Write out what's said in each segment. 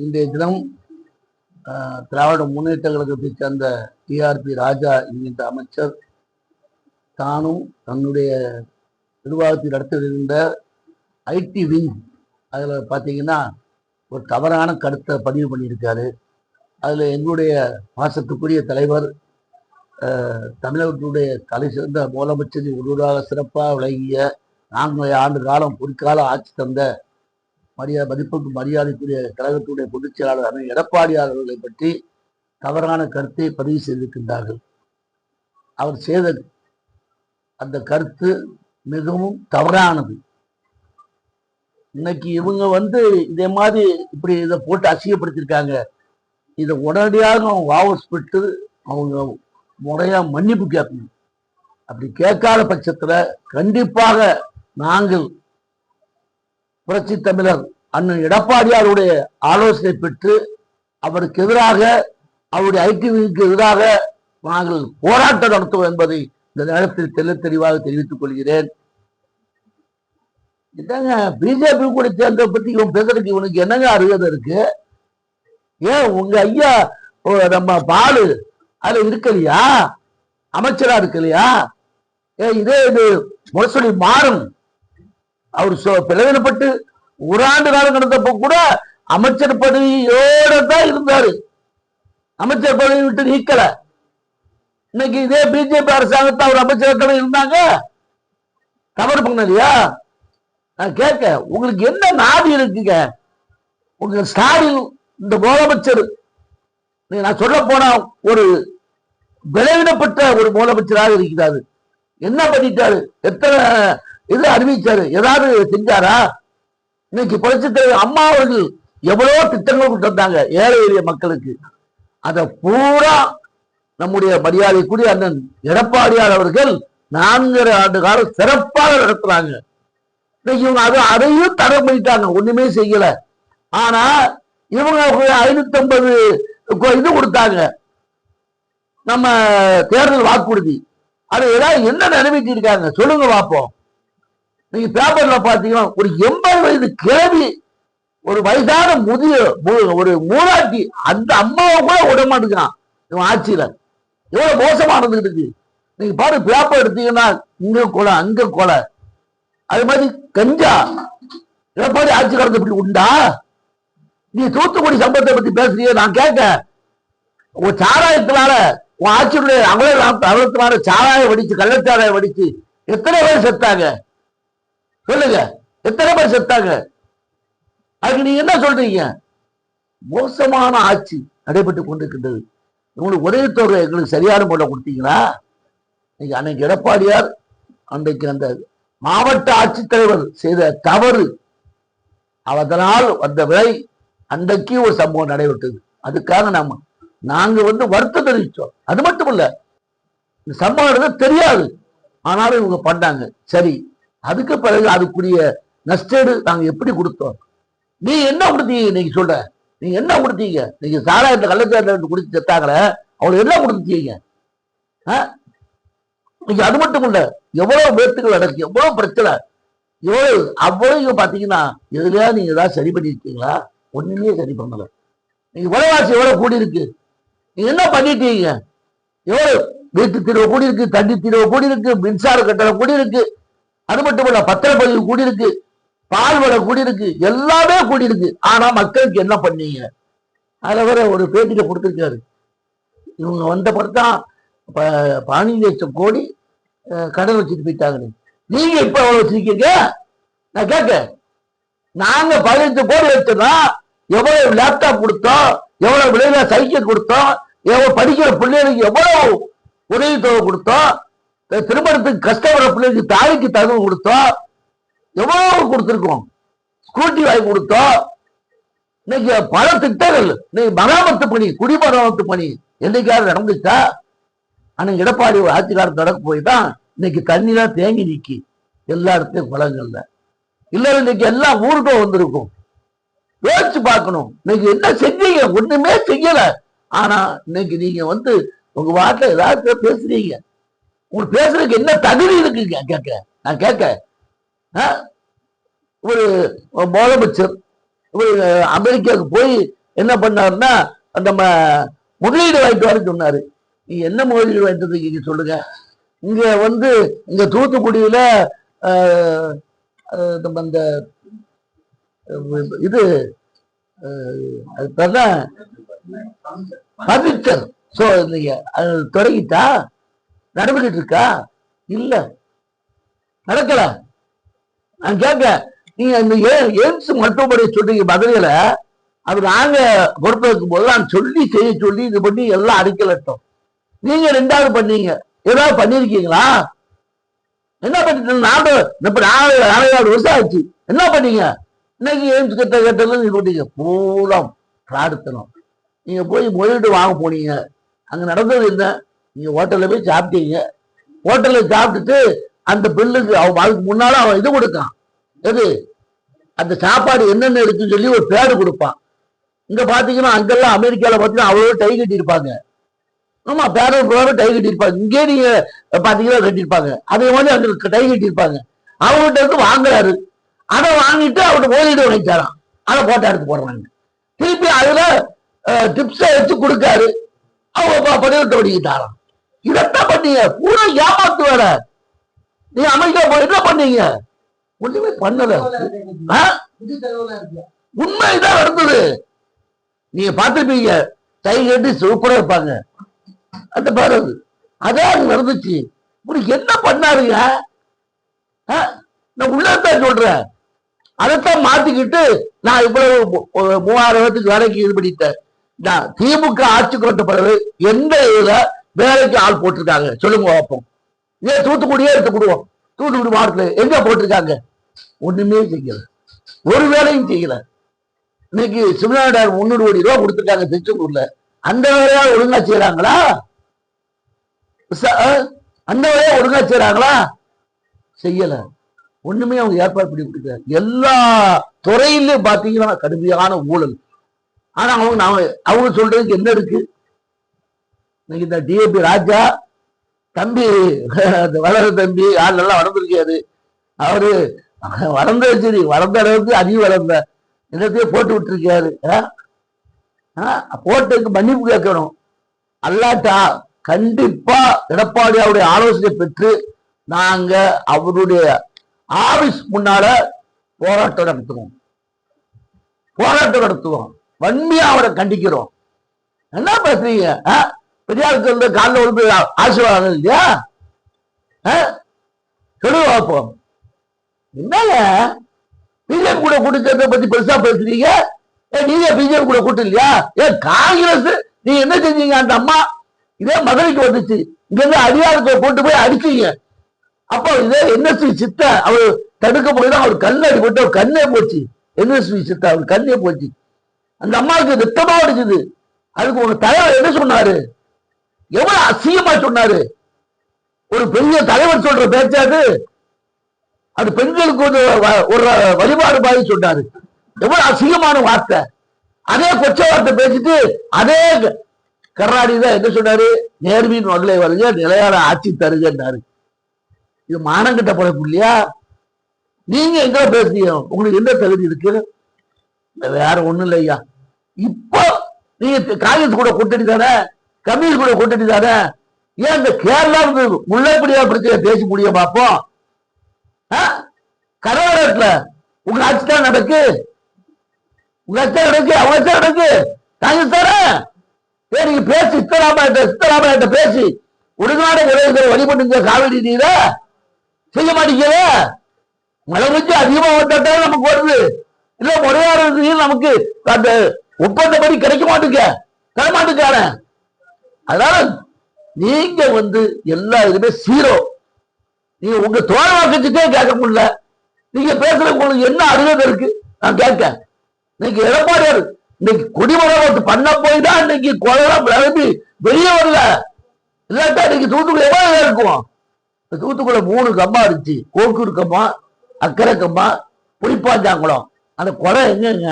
இன்றைய தினம் திராவிட முன்னேற்ற கழகத்தை சேர்ந்த டிஆர்பி ராஜா என்கின்ற அமைச்சர் தானும் தன்னுடைய நிர்வாகத்தில் நடத்திருந்த ஐடி விங் அதில் பார்த்தீங்கன்னா ஒரு தவறான கருத்தை பதிவு பண்ணியிருக்காரு. அதில் எங்களுடைய பாசத்துக்குரிய தலைவர் தமிழகத்தினுடைய தலை சிறந்த முதலமைச்சரின் ஒருவராக சிறப்பாக விளங்கிய 4 ஆண்டு காலம் பொற்கால ஆட்சி தந்த மதிப்புக்கு மரியாதைக்குரிய கழகத்துடைய பொதுச் செயலாளர் எடப்பாடியார் அவர்களை பற்றி தவறான கருத்தை பதிவு செய்திருக்கின்றார்கள். அவர் செய்த அந்த கருத்து மிகவும் தவறானது. இன்னைக்கு இவங்க இதே மாதிரி இப்படி இதை போட்டு அசிங்கப்படுத்திருக்காங்க. இதை உடனடியாக அவங்க வாபஸ் பெற்று அவங்க முறையா மன்னிப்பு கேட்கணும். அப்படி கேட்காத பட்சத்துல கண்டிப்பாக நாங்கள் புரட்சி தமிழர் அண்ணன் எடப்பாடியாருடைய ஆலோசனை பெற்று அவருக்கு எதிராக அவருடைய ஐடிவிக்கு எதிராக நாங்கள் போராட்டம் நடத்துவோம் என்பதை இந்த நேரத்தில் தெளிவாக தெரிவித்துக் கொள்கிறேன். என்னங்க பிஜேபி கூட சேர்ந்த பத்தி இவன் பேசுறதுக்கு இவனுக்கு என்னங்க அருகதை இருக்கு? ஏன் உங்க ஐயா நம்ம பாலு அதுல இருக்கலையா? அமைச்சரா இருக்கலையா? இதே இது முரசொலி மாறும் அவர் பிளவினப்பட்டு 1 ஆண்டு காலம் நடந்தப்போ கூட அமைச்சர் பதவியோட தான் இருந்தாரு. அமைச்சர் பதவி விட்டு நீக்கல. இன்னைக்கு இதே பிஜேபி அரசாங்கத்தை அவர் அமைச்சர் இருந்தாங்க. தவறு பண்ணலையா? நான் கேட்க உங்களுக்கு என்ன நாதி இருக்குங்க? உங்க ஸ்டாலின் இந்த முதலமைச்சர் நான் சொல்ல போனா ஒரு விளைவிடப்பட்ட ஒரு முதலமைச்சராக இருக்கிறாரு. என்ன பண்ணிட்டாரு? எத்தனை இது அறிவிச்சாரு? ஏதாவது செஞ்சாரா? இன்னைக்கு புரட்சி தலைவர் அம்மா அவர்கள் எவ்வளவோ திட்டங்கள் கொண்டு வந்தாங்க ஏழை எளிய மக்களுக்கு. அதை பூரா நம்முடைய மரியாதைக்குரிய அண்ணன் எடப்பாடியார் அவர்கள் 4 ஆண்டு காலம் சிறப்பாக நடத்துறாங்க. இன்னைக்கு இவங்க அதையும் தடை பண்ணிட்டாங்க, ஒண்ணுமே செய்யல. ஆனா இவங்க 550 இது கொடுத்தாங்க நம்ம தேர்தல் வாக்குறுதி. அது ஏதாவது என்ன நிறைவேற்றி இருக்காங்க சொல்லுங்க பார்ப்போம். நீங்க பேப்பர்ல பாத்தீங்கன்னா ஒரு 80 வயது கிழவி, ஒரு வயதான முதிய ஒரு மூதாட்டி, அந்த அம்மாவை கூட விட மாட்டேங்கிறான் இவன் ஆட்சியில. எவ்வளவு மோசமானது இருக்கு நீங்க பாரு. பேப்பர் எடுத்தீங்கன்னா இங்க கொலை அங்க கொலை. அது மாதிரி கஞ்சா எடப்பாடி ஆட்சி காலத்தை பற்றி உண்டா? நீ தூத்துக்குடி சம்பவத்தை பத்தி பேசுறீங்க. நான் கேட்க ஒரு சாராயத்தினால உன் ஆட்சியுடைய அகலத்தினால சாராயம் வடிச்சு கள்ளச்சாராயம் வடிச்சு எத்தனை பேர் செத்தாங்க சொல்லுங்க? எத்தனை பேர் செத்தாங்க? அதுக்கு நீங்க என்ன சொல்றீங்க? மோசமான ஆட்சி நடைபெற்றுக் கொண்டிருக்கின்றது. உங்களுக்கு உதவித்தொகை எங்களுக்கு சரியான முறை கொடுத்தீங்களா? அன்னைக்கு எடப்பாடியார் அன்றைக்கு அந்த மாவட்ட ஆட்சித்தலைவர் செய்த தவறு, அதனால் வந்த விலை அன்றைக்கு ஒரு சம்பவம் நடைபெற்றது. அதுக்காக நாங்க வருத்தம் தெரிவிச்சோம். அது மட்டும் இல்ல, இந்த சம்பவம் தெரியாது, ஆனாலும் இவங்க பண்ணாங்க. சரி, அதுக்கு பிறகு அதுக்குரிய நஷ்டேடு நாங்க எப்படி கொடுத்தோம்? நீ என்ன கொடுத்தீங்க? நீங்க சொல்ற நீங்க என்ன கொடுத்தீங்க? நீங்க சாராயத்தை கள்ளச்சாராயத்தை குடிச்சு செத்தாங்களே, அவங்களுக்கு என்ன கொடுத்தீங்க? நீங்க அது மட்டும் இல்ல, எவ்வளவு பேத்துக்கள் நடக்கு, எவ்வளவு பிரச்சனை, எவ்வளவு அவ்வளவு பாத்தீங்கன்னா எதுலையா நீங்க ஏதாவது சரி பண்ணிருக்கீங்களா? ஒண்ணுமே சரி பண்ணல. நீங்க விலைவாசி எவ்வளவு கூடி இருக்கு, நீங்க என்ன பண்ணிட்டீங்க? எவ்வளவு வீட்டு தீர்வு கூடி இருக்கு, தண்ணி தீர்வு கூடி இருக்கு, மின்சார கட்டணம் கூடி இருக்கு, அது மட்டும் இல்ல பத்திரப்பதிவு கூடி இருக்கு, பால் விலை கூடி இருக்கு, எல்லாமே கூடி இருக்கு. ஆனா மக்களுக்கு என்ன பண்ணீங்க? அதுல வர ஒரு பேட்டியில கொடுத்திருக்காரு. இவங்க வந்த பிறகுதான் 15 லட்சம் கோடி கடன் வச்சுட்டு போயிட்டாங்க. நீங்க இப்ப எவ்வளவு வச்சிருக்கீங்க? நான் கேட்க, நாங்க 15 கோடி வச்சோம்னா எவ்வளவு லேப்டாப் கொடுத்தோம், எவ்வளவு விலையில சைக்கிள் கொடுத்தோம், எவ்வளவு படிக்கிற பிள்ளைகளுக்கு எவ்வளவு உதவித்தொகை கொடுத்தோம், திருமணத்துக்கு கஷ்டப்படுற பிள்ளைகளுக்கு தாய்க்கு தகவல் கொடுத்தோம், எவ்வளவு கொடுத்திருக்கோம், ஸ்கூட்டி வாங்கி கொடுத்தோம். இன்னைக்கு பல திட்டங்கள், இன்னைக்கு மராமத்து பணி, குடிமராமத்து பணி என்னைக்காவது நடந்துச்சா? ஆனா எடப்பாடி ஆட்சி காலத்து நடக்க போய் தான் இன்னைக்கு தண்ணிதான் தேங்கி நிக்கி எல்லா இடத்துலயும் குளங்கள்ல. இல்ல இன்னைக்கு எல்லாம் ஊருக்கோ வந்திருக்கும். யோசிச்சு பார்க்கணும், இன்னைக்கு என்ன செஞ்சீங்க? ஒண்ணுமே செய்யல. ஆனா இன்னைக்கு நீங்க உங்க வாட்டில ஏதாவது பேசுறீங்க. உங்களுக்கு பேசுறதுக்கு என்ன தகுதி இருக்குங்க? கேட்க நான் கேட்க, ஒரு முதலமைச்சர் அமெரிக்காவுக்கு போய் என்ன பண்ணாருன்னா நம்ம முதலீடு வாங்கிட்டு வர சொன்னாரு. நீ என்ன முதலீடு வாங்கிட்டு இருக்கீங்க சொல்லுங்க. இங்க வந்து இங்க தூத்துக்குடியில நம்ம இந்த இது பர்னிச்சர் அது தொடங்கிட்டா நடந்துகிட்டு இருக்கா? இல்ல, நடக்கல. நான் கேட்க, நீங்க இந்த எய்ம்ஸ் மருத்துவமனை சொல்றீங்க மதுரையில, அது நாங்க பொறுப்பேற்கும் போது நான் சொல்லி செய்ய சொல்லி இது பண்ணி எல்லாம் அடிக்கலட்டோம். நீங்க 2வது பண்ணீங்க, ஏதாவது பண்ணிருக்கீங்களா? என்ன பண்ணிட்டு 4 வருஷம் ஆச்சு, என்ன பண்ணீங்க? இன்னைக்கு எய்ம்ஸ் கேட்டது இது பண்ணீங்க, பூரா பிராடுத்தனம். நீங்க போய் முதலீடு வாங்க போனீங்க, அங்க நடந்தது என்ன? நீங்க ஹோட்டல்ல போய் சாப்பிட்டீங்க, ஹோட்டல்ல சாப்பிட்டுட்டு அந்த பில்லுக்கு அதுக்கு முன்னால அவன் இது கொடுக்கான், எது அந்த சாப்பாடு என்னென்ன இருக்குன்னு சொல்லி ஒரு பேடு கொடுப்பான். இங்க பாத்தீங்கன்னா அங்கெல்லாம் அமெரிக்கால பாத்தீங்கன்னா அவ்வளவு டை கட்டி இருப்பாங்க. ஆமா, பேர டை கட்டி இருப்பாங்க. இங்கே நீங்க பாத்தீங்கன்னா கட்டியிருப்பாங்க, அதே மாதிரி அங்க டை கட்டி இருப்பாங்க. அவங்ககிட்ட இருந்து வாங்குறாரு, அதை வாங்கிட்டு அவர்கிட்ட முதலீடு வாங்கிட்டாராம், அதை போட்டோ எடுத்து போடுறாங்க. திருப்பி அதுல டிப்ஸை எடுத்து கொடுக்காரு, அவங்க பதினெட்டு வடிக்கிட்டாராம். இதெல்லாம் பண்ணீங்க, பூரா ஏமாத்து வேற. நீ அமெரிக்கா போய் என்ன பண்ணீங்க? ஒண்ணுமே பண்ணல. உண்மைதான் நடந்தது, நீங்க பார்த்திருப்பீங்க. டை கட்டி சூப்பரா இருப்பாங்க, அந்த பாரு அதான் நடந்துச்சு. உங்களுக்கு என்ன பண்ணாருங்க? நான் உள்ளதான் சொல்றேன். அதைத்தான் மாத்திக்கிட்டு நான் இவ்வளவு 3000 வேலைக்கு இது பண்ணிட்டேன். நான் திமுக ஆட்சிக்கு வந்த பிறகு எந்த இதுல வேலைக்கு ஆள் போட்டிருக்காங்க சொல்லுங்க பார்ப்போம். ஏன் தூத்துக்குடியே எடுத்துக்கிடுவோம், தூத்துக்குடி மாவட்டத்தில் எங்க போட்டிருக்காங்க? ஒண்ணுமே செய்யல, ஒரு வேலையும் செய்யல. இன்னைக்கு சிவநாடார் 300 கோடி ரூபாய் கொடுத்துருக்காங்க திருச்செந்தூர்ல, அந்த வேலையா ஒழுங்கா செய்யறாங்களா? அந்த வேலையா ஒழுங்கா செய்யறாங்களா? செய்யல. ஒண்ணுமே அவங்க ஏற்பாடு பண்ணி கொடுக்குறாங்க. எல்லா துறையிலும் பாத்தீங்கன்னா கடுமையான ஊழல். ஆனா அவங்க சொல்றதுக்கு என்ன இருக்கு? இன்னைக்கு இந்த டிஏபி ராஜா தம்பி, வளர தம்பி ஆளெல்லாம் வளர்ந்துருக்காரு. அவரு வளர்ந்த சரி, வளர்ந்த அளவுக்கு அதிகம் வளர்ந்த இடத்தையே போட்டு விட்டுருக்காரு. போட்டதுக்கு மன்னிப்பு கேட்கணும். அல்லாட்டா கண்டிப்பா எடப்பாடியாருடைய ஆலோசனை பெற்று நாங்க அவருடைய ஆபீஸ் முன்னால போராட்டம் நடத்துவோம், வன்மையா அவரை கண்டிக்கிறோம். என்ன பேசுறீங்க? பெரியாருக்கு காலில் வந்து ஆசீர்வாதம் இல்லையா? சொல்லுங்க பார்ப்போம். என்னங்க பிஜேபி கூட கூட்டத்தை பத்தி பெருசா பேசுறீங்க? நீங்க பிஜேபி கூட கூட்டம் இல்லையா? காங்கிரஸ் நீங்க என்ன செஞ்சீங்க? அந்த அம்மா இதே மதுரைக்கு வந்துச்சு, இங்க இருந்து அடியாருக்கு கூட்டு போய் அடிச்சீங்க. அப்போ இதே என்எஸ்வி சித்த அவர் தடுக்க போய்தான் அவர் கண்ணு அடிபட்டு அவர் கண்ணே போச்சு. என்எஸ்வி சித்த அவர் கண்ணே போச்சு. அந்த அம்மாவுக்கு ரத்தமா அடிச்சது. அதுக்கு உங்க தலைவர் என்ன சொன்னாரு? எவ்வளவு அசிங்கமா சொன்னாரு. ஒரு பெரிய தலைவர் சொல்ற பேச்சாது அது பெண்களுக்கு ஒரு வழிபாடு மாதிரி சொன்னாரு. எவ்வளவு அசிங்கமான வார்த்தை. அதே கொச்ச வார்த்தை பேசிட்டு அதே கர்நாடி தான் என்ன சொன்னாரு? நேர்மையின் மகளை வருங்க, நிலையான ஆட்சி தருகிறாரு. இது மானங்கிட்ட பழப்பு இல்லையா? நீங்க எங்க பேசுறீங்க? உங்களுக்கு என்ன தகுதி இருக்கு? வேற ஒண்ணும் இல்லையா. இப்போ நீங்க காங்கிரஸ் கூட கூட்டணி தானே, கம்யூனிஸ்ட் கூட கூட்டணி தானே. ஏன் இந்த கேரளா முல்லைப்படியா பிரச்சனை பேச முடியும் பார்ப்போம்? கர்நாடகத்துல உங்க ஆட்சி தான் நடக்கு, உங்க ஆட்சி நடக்கு, அவங்க ஆட்சி நடக்கு, காங்கிரஸ் தானே. நீங்க பேசி சித்தராமய்ய பேசி உடனாட வழிபடுங்க. காவிரி நீர செய்ய மாட்டீங்க. மழை வச்சு அதிகமா வந்தாட்டாலும் நமக்கு வருது, இல்ல முறையான நீர் நமக்கு அந்த ஒப்பந்தப்படி கிடைக்க மாட்டேங்க, தரமாட்டுக்கான. அதனால நீங்க எல்லா இதுமே சீரோ. நீங்க உங்க தோழ வாக்கத்துக்கே கேட்க முடியல. நீங்க பேசுற உங்களுக்கு என்ன அருகதை இருக்கு நான் கேட்க. இன்னைக்கு எடப்பாடியார் இன்னைக்கு குடிமரம் பண்ண போய் தான் இன்னைக்கு கொலைலாம் கிளம்பி வெளியே வரல. இல்லாட்டா இன்னைக்கு தூத்துக்குடி எவ்வளவு இருக்கும்? தூத்துக்குள்ள 3 கம்பா இருந்துச்சு. கோக்கூர் கம்பா, அக்கறை கம்பா, புளிப்பாஞ்சாங்குளம். அந்த கொலை எங்கங்க?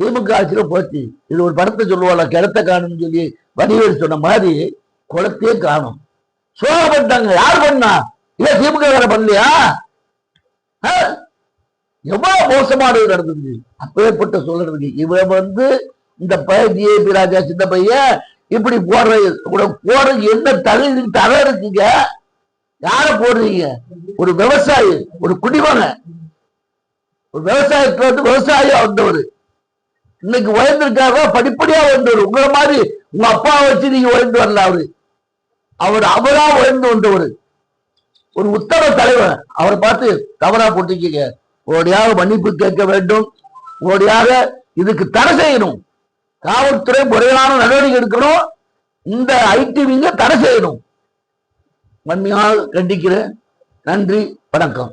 திமுக ஆட்சியில போச்சு. இது ஒரு படத்தை சொல்லுவாங்க, கிடத்த காணும்னு சொல்லி வடிவேல் சொன்ன மாதிரி குளத்தையே காணும். சோகப்பட்டாங்க. யார் பண்ணா? இல்ல திமுக வேற பண்ணலையா? எவ்வளவு மோசமானது நடந்தது. அப்பேற்பட்ட சொல்றதுக்கு இவன் இந்த பையன் ஜிஏபி ராஜா சின்ன பையன் இப்படி போடுறது என்ன தர இருக்குங்க? யார போடுறீங்க? ஒரு விவசாயி, ஒரு குடிமகன், ஒரு விவசாயத்துல விவசாயியா வந்தவர் இன்னைக்கு உயர்ந்திருக்காக, படிப்படியா வந்தவர். உங்களை மாதிரி உங்க அப்பாவை வச்சு நீங்க உயர்ந்து வரல. அவரா உயர்ந்து வந்தவர், ஒரு உத்தம தலைவர். அவரை பார்த்து தவறா போட்டிருக்கீங்க. ஓடியாக மன்னிப்பு கேட்க வேண்டும். ஓடியாக இதுக்கு தடை செய்யணும். காவல்துறை முறையான நடவடிக்கை எடுக்கணும். இந்த ஐடிவிங்க தடை செய்யணும். வன்மையாக கண்டிக்கிறேன். நன்றி, வணக்கம்.